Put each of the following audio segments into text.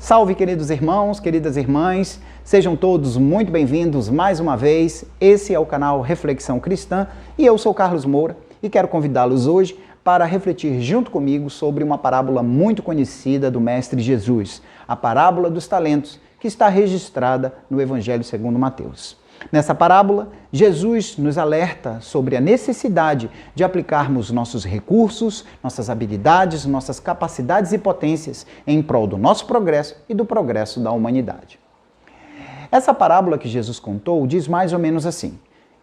Salve, queridos irmãos, queridas irmãs, sejam todos muito bem-vindos mais uma vez. Esse é o canal Reflexão Cristã e eu sou Carlos Moura e quero convidá-los hoje para refletir junto comigo sobre uma parábola muito conhecida do Mestre Jesus, a parábola dos talentos, que está registrada no Evangelho segundo Mateus. Nessa parábola, Jesus nos alerta sobre a necessidade de aplicarmos nossos recursos, nossas habilidades, nossas capacidades e potências em prol do nosso progresso e do progresso da humanidade. Essa parábola que Jesus contou diz mais ou menos assim,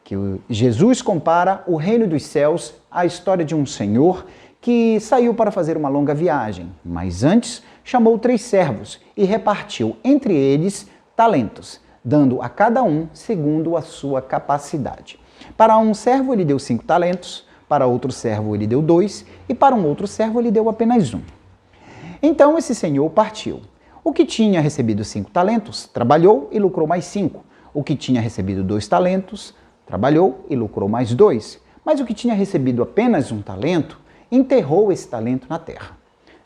que Jesus compara o reino dos céus à história de um senhor que saiu para fazer uma longa viagem, mas antes chamou 3 servos e repartiu entre eles talentos, dando a cada um segundo a sua capacidade. Para um servo ele deu 5 talentos, para outro servo ele deu 2 e para um outro servo ele deu apenas 1. Então esse senhor partiu. O que tinha recebido 5 talentos, trabalhou e lucrou mais 5. O que tinha recebido 2 talentos, trabalhou e lucrou mais 2. Mas o que tinha recebido apenas 1 talento, enterrou esse talento na terra.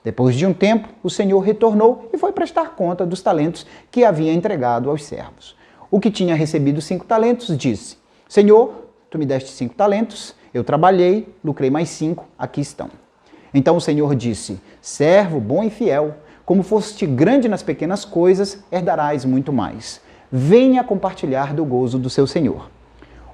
Depois de um tempo, o senhor retornou e foi prestar conta dos talentos que havia entregado aos servos. O que tinha recebido 5 talentos disse: Senhor, tu me deste 5 talentos, eu trabalhei, lucrei mais 5, aqui estão. Então o senhor disse: Servo bom e fiel, como foste grande nas pequenas coisas, herdarás muito mais. Venha compartilhar do gozo do seu senhor.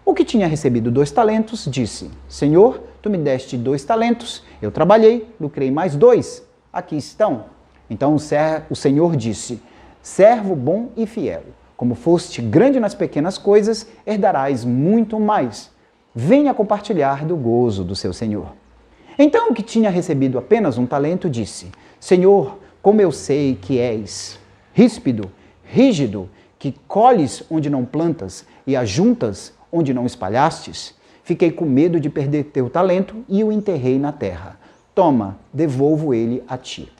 O que tinha recebido 2 talentos disse: Senhor, tu me deste 2 talentos, eu trabalhei, lucrei mais 2. Aqui estão. Então o Senhor disse: Servo bom e fiel, como foste grande nas pequenas coisas, herdarás muito mais. Venha compartilhar do gozo do seu Senhor. Então o que tinha recebido apenas 1 talento disse: Senhor, como eu sei que és ríspido, rígido, que colhes onde não plantas e ajuntas onde não espalhastes, fiquei com medo de perder teu talento e o enterrei na terra. Toma, devolvo ele a ti.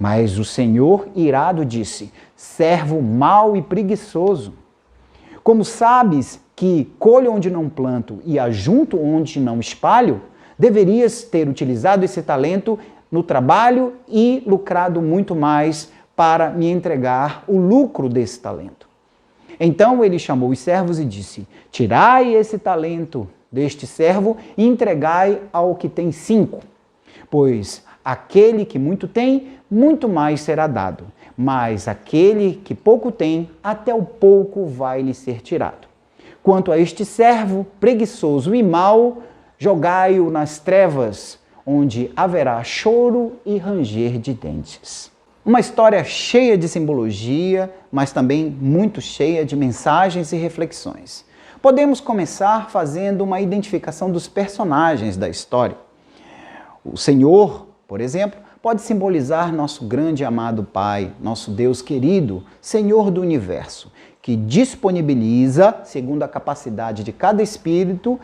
Mas o Senhor, irado, disse: Servo mau e preguiçoso, como sabes que colho onde não planto e ajunto onde não espalho, deverias ter utilizado esse talento no trabalho e lucrado muito mais para me entregar o lucro desse talento. Então ele chamou os servos e disse: Tirai esse talento deste servo e entregai ao que tem 5. Pois aquele que muito tem, muito mais será dado, mas aquele que pouco tem, até o pouco vai lhe ser tirado. Quanto a este servo preguiçoso e mau, jogai-o nas trevas, onde haverá choro e ranger de dentes. Uma história cheia de simbologia, mas também muito cheia de mensagens e reflexões. Podemos começar fazendo uma identificação dos personagens da história. O Senhor, por exemplo, pode simbolizar nosso grande e amado Pai, nosso Deus querido, Senhor do Universo, que disponibiliza, segundo a capacidade de cada espírito,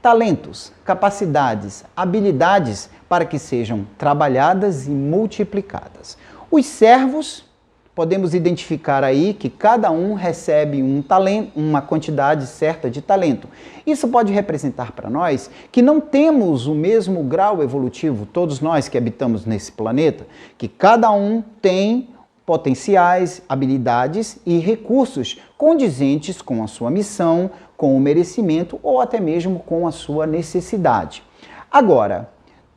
talentos, capacidades, habilidades para que sejam trabalhadas e multiplicadas. Os servos, podemos identificar aí que cada um recebe um talento, uma quantidade certa de talento. Isso pode representar para nós que não temos o mesmo grau evolutivo, todos nós que habitamos nesse planeta, que cada um tem potenciais, habilidades e recursos condizentes com a sua missão, com o merecimento ou até mesmo com a sua necessidade. Agora,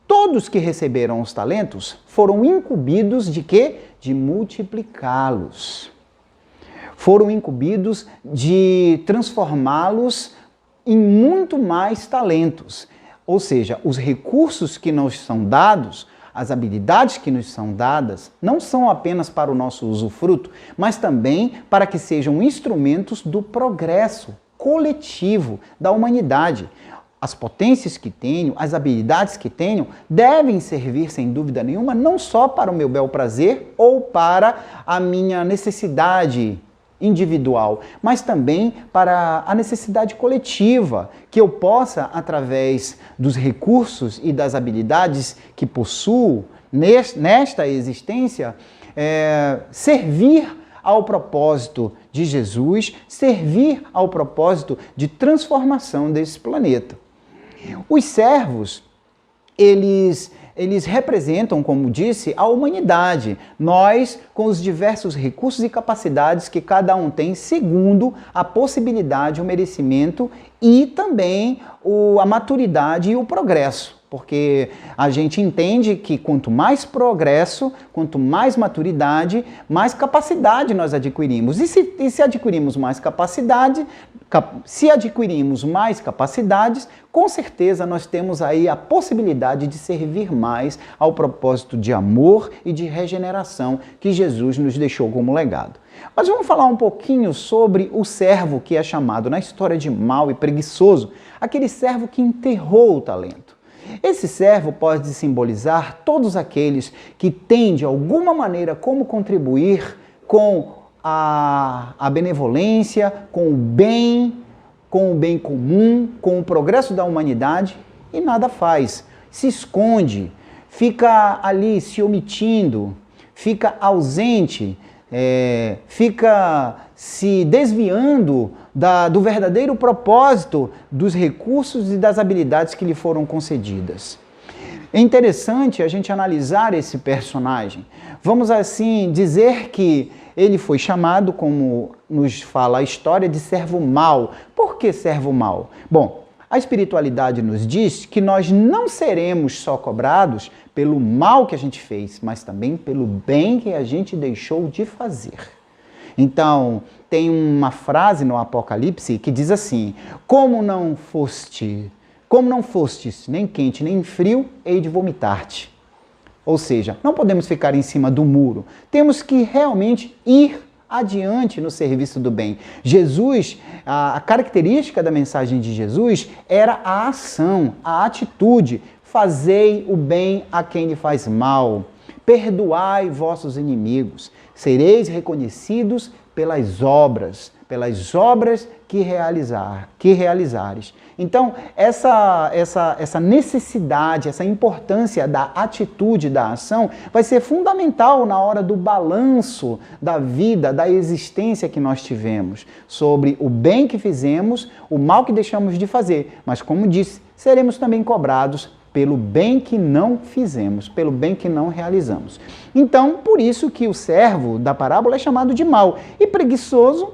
todos que receberam os talentos foram incumbidos de quê? De multiplicá-los. Foram incumbidos de transformá-los em muito mais talentos. Ou seja, os recursos que nos são dados, as habilidades que nos são dadas, não são apenas para o nosso usufruto, mas também para que sejam instrumentos do progresso coletivo da humanidade. As potências que tenho, as habilidades que tenho, devem servir, sem dúvida nenhuma, não só para o meu bel prazer ou para a minha necessidade individual, mas também para a necessidade coletiva, que eu possa, através dos recursos e das habilidades que possuo nesta existência, servir ao propósito de Jesus, servir ao propósito de transformação desse planeta. Os servos, eles eles representam, como disse, a humanidade. Nós, com os diversos recursos e capacidades que cada um tem, segundo a possibilidade, o merecimento e também a maturidade e o progresso. Porque a gente entende que quanto mais progresso, quanto mais maturidade, mais capacidade nós adquirimos. E se adquirimos mais capacidade, se adquirimos mais capacidades, com certeza nós temos aí a possibilidade de servir mais ao propósito de amor e de regeneração que Jesus nos deixou como legado. Mas vamos falar um pouquinho sobre o servo que é chamado na história de mau e preguiçoso, aquele servo que enterrou o talento. Esse servo pode simbolizar todos aqueles que têm de alguma maneira como contribuir com a benevolência, com o bem comum, com o progresso da humanidade e nada faz. Se esconde, fica ali se omitindo, fica ausente, fica se desviando do verdadeiro propósito dos recursos e das habilidades que lhe foram concedidas. É interessante a gente analisar esse personagem. Vamos assim dizer que ele foi chamado, como nos fala a história, de servo mau. Por que servo mau? Bom, a espiritualidade nos diz que nós não seremos só cobrados pelo mal que a gente fez, mas também pelo bem que a gente deixou de fazer. Então, tem uma frase no Apocalipse que diz assim: como não fostes nem quente nem frio, hei de vomitar-te. Ou seja, não podemos ficar em cima do muro. Temos que realmente ir adiante no serviço do bem. Jesus, a característica da mensagem de Jesus era a ação, a atitude. Fazei o bem a quem lhe faz mal. Perdoai vossos inimigos. Sereis reconhecidos pelas obras que realizares. Então, essa necessidade, essa importância da atitude, da ação, vai ser fundamental na hora do balanço da vida, da existência que nós tivemos, sobre o bem que fizemos, o mal que deixamos de fazer. Mas, como disse, seremos também cobrados pelo bem que não fizemos, pelo bem que não realizamos. Então, por isso que o servo da parábola é chamado de mau. E preguiçoso,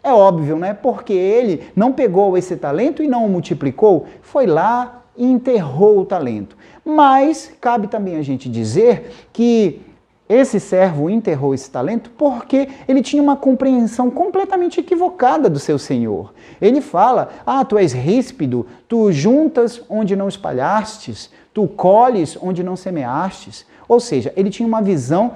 é óbvio, né? Porque ele não pegou esse talento e não o multiplicou, foi lá e enterrou o talento. Mas cabe também a gente dizer que esse servo enterrou esse talento porque ele tinha uma compreensão completamente equivocada do seu senhor. Ele fala: tu és ríspido, tu juntas onde não espalhastes, tu colhes onde não semeastes. Ou seja, ele tinha uma visão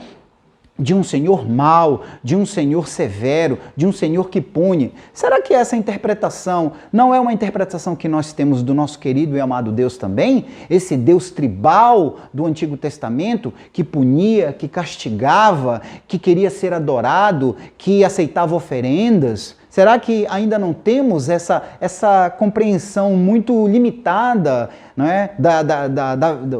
de um Senhor mau, de um Senhor severo, de um Senhor que pune. Será que essa interpretação não é uma interpretação que nós temos do nosso querido e amado Deus também? Esse Deus tribal do Antigo Testamento, que punia, que castigava, que queria ser adorado, que aceitava oferendas? Será que ainda não temos essa compreensão muito limitada, não é?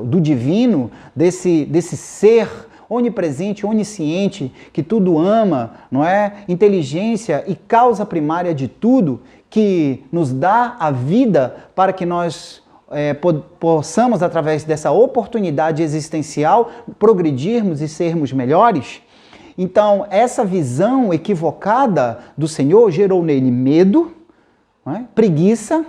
do divino, desse ser onipresente, onisciente, que tudo ama, não é? Inteligência e causa primária de tudo, que nos dá a vida para que nós possamos, através dessa oportunidade existencial, progredirmos e sermos melhores? Então, essa visão equivocada do Senhor gerou nele medo, não é? Preguiça.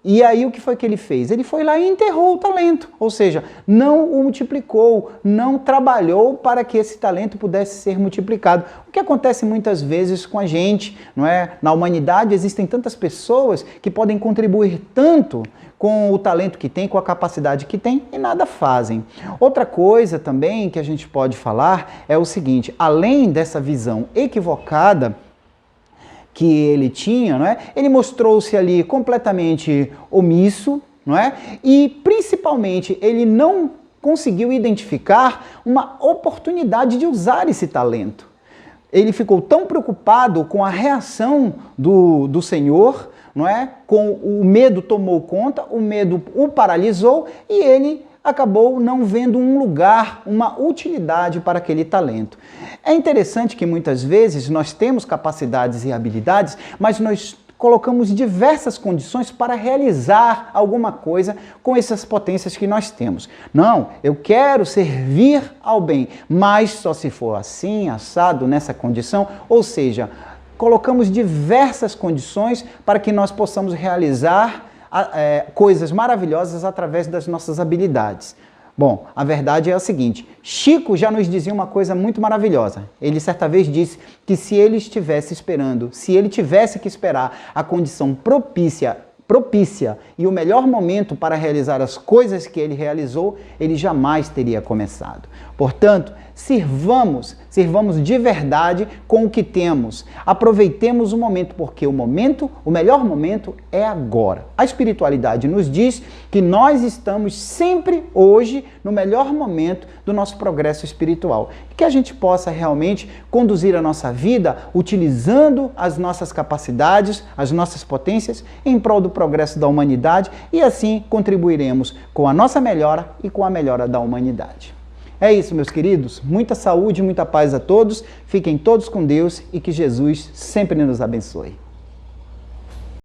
E aí o que foi que ele fez? Ele foi lá e enterrou o talento, ou seja, não o multiplicou, não trabalhou para que esse talento pudesse ser multiplicado. O que acontece muitas vezes com a gente, não é? Na humanidade existem tantas pessoas que podem contribuir tanto com o talento que tem, com a capacidade que tem e nada fazem. Outra coisa também que a gente pode falar é o seguinte: além dessa visão equivocada que ele tinha, não é? Ele mostrou-se ali completamente omisso, não é? E principalmente ele não conseguiu identificar uma oportunidade de usar esse talento. Ele ficou tão preocupado com a reação do Senhor, não é? Com o medo tomou conta, o medo o paralisou e ele acabou não vendo um lugar, uma utilidade para aquele talento. É interessante que muitas vezes nós temos capacidades e habilidades, mas nós colocamos diversas condições para realizar alguma coisa com essas potências que nós temos. Não, eu quero servir ao bem, mas só se for assim, assado, nessa condição, ou seja, colocamos diversas condições para que nós possamos realizar coisas maravilhosas através das nossas habilidades. Bom, a verdade é a seguinte, Chico já nos dizia uma coisa muito maravilhosa. Ele certa vez disse que se ele estivesse esperando, se ele tivesse que esperar a condição propícia e o melhor momento para realizar as coisas que ele realizou, ele jamais teria começado. Portanto, sirvamos de verdade com o que temos. Aproveitemos o momento, porque o melhor momento é agora. A espiritualidade nos diz que nós estamos sempre hoje no melhor momento do nosso progresso espiritual. E que a gente possa realmente conduzir a nossa vida utilizando as nossas capacidades, as nossas potências em prol do progresso da humanidade e assim contribuiremos com a nossa melhora e com a melhora da humanidade. É isso, meus queridos. Muita saúde, muita paz a todos. Fiquem todos com Deus e que Jesus sempre nos abençoe.